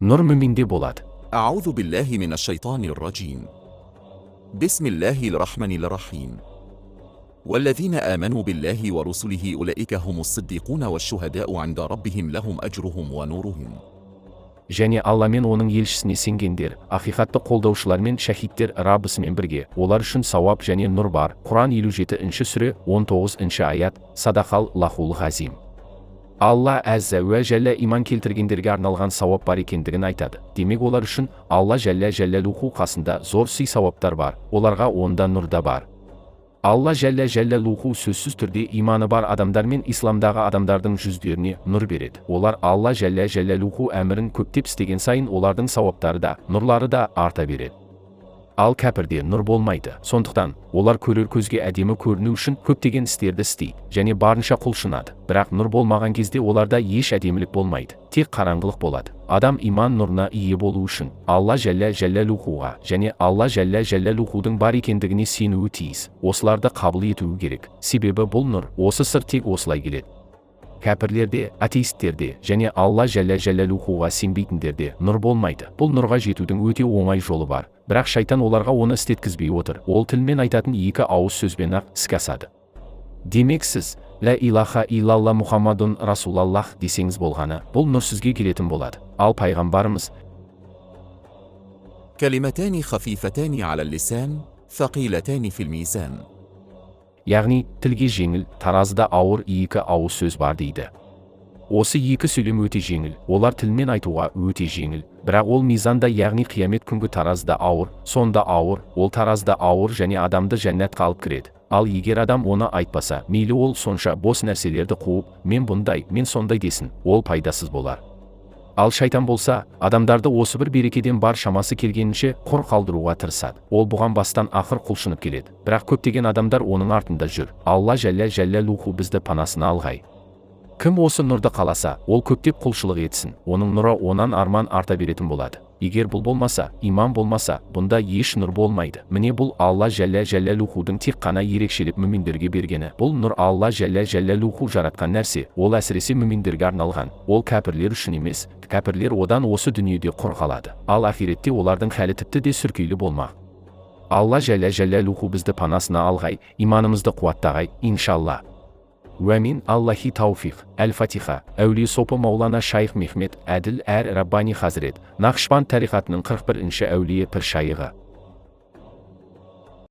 Nur мүминде болады. أعوذ بالله من الشيطان الرجيم. بسم الله الرحمن الرحيم. والذين آمنوا بالله ورسله أولئك هم الصديقون والشهداء عند ربهم لهم أجرهم ونورهم. Және Алла мен оның елшісіне сенгендер, ақиқатты қолдаушылар мен шахидтер Раббысымен бірге, олар үшін сауап және нұр бар. Құран 57-ші сүре 19-ші аят. Садақаллахул ғазим. Алла әзза уә жәллә иман келтіргендерге арналған сауап бар екендігін айтады. Демек олар үшін Алла жәллә жәлләлуху қасында зор сый сауаптар бар, оларға онда нұр да бар. Алла жәллә жәлләлуху сөзсіз түрде иманы бар адамдар мен исламдағы адамдардың жүздеріне нұр береді. Олар Алла жәллә жәлләлуху әмірін көптеп істеген сайын олардың сауаптары да, нұрлары да арта береді. Ал кәпірде нұр болмайды. Сондықтан олар көрер көзге әдемі көріну үшін көптеген істерді істейді және барынша құлшынады. Бірақ нұр болмаған кезде оларда еш әдемілік болмайды, тек қараңғылық болады. Адам иман нұрына ие болу үшін Алла жәллә жәлләлухуға және Алла жәллә жәлләлухудың бар екендігіне сенуі тиіс. Осыларды қабыл етуі керек. Себебі бұл нұр, осы сыр тек осылай келеді. Кәпірлерде, атеистерде және Алла жәллә жәлләлухуға сенбейтіндерде нұр болмайды. Бұл нұрға жетудің өте оңай жолы бар. Бірақ шайтан оларға оны істеткізбей отыр. Ол тілмен айтатын екі ауыз сөзбен-ақ іске асады. Демек сіз ла илаха иллалла Мұхаммадун Расулаллах десеңіз болғаны, бұл нұр сізге келетін болады. Ал пайғамбарымыз كلمتان خفيفتان على اللسان ثقيلتان في الميزان. яғни тілге жеңіл, таразыда ауыр екі ауыз сөз бар дейді. Осы екі сөйлем өте жеңіл, олар тілмен айтуға өте жеңіл, бірақ ол мизанда яғни қиямет күнгі таразыда ауыр, сонда ауыр, ол таразыда ауыр және адамды жәннатқа алып кіреді. Ал егер адам оны айтпаса, мейлі ол сонша бос нәрселерді қуып, мен бұндай, мен сондай десін, ол пайдасыз болар. Ал шайтан болса, адамдарды осы бір берекеден бар шамасы келгенінше құр қалдыруға тырысады. Ол бұған бастан ақыр құлшынып келеді. Бірақ көптеген адамдар оның артында жүр. Алла жәллә жәлләлуху бізді панасына алғай. Кім осы нұрды қаласа, ол көптеп құлшылық етсін. Оның нұры онан арман арта беретін болады. Егер бұл болмаса, иман болмаса, бұнда еш нұр болмайды. Міне бұл Алла жәллә жәлләлухудың тек қана ерекшелік мүминдерге бергені. Бұл нұр Алла жәллә жәлләлуху жаратқан нәрсе. Ол әсіресе мүминдерге арналған. Ол кәпірлер үшін емес. Кәпірлер одан осы дүниеде құр қалады. Ал ахиретте олардың хәлі тіпті де сүркейлі болмақ. Алла жәллә жәлләлуху бізді панасына алғай, иманымызды қуаттағай, иншалла. Уәмин Аллахи тауфиқ. Әл-Фатиха. Әулие сопы Маулана Шайх Мехмет Әділ әр Раббани Хазірет. Нақшбанд тариқатының 41-ші әулие пір шайығы.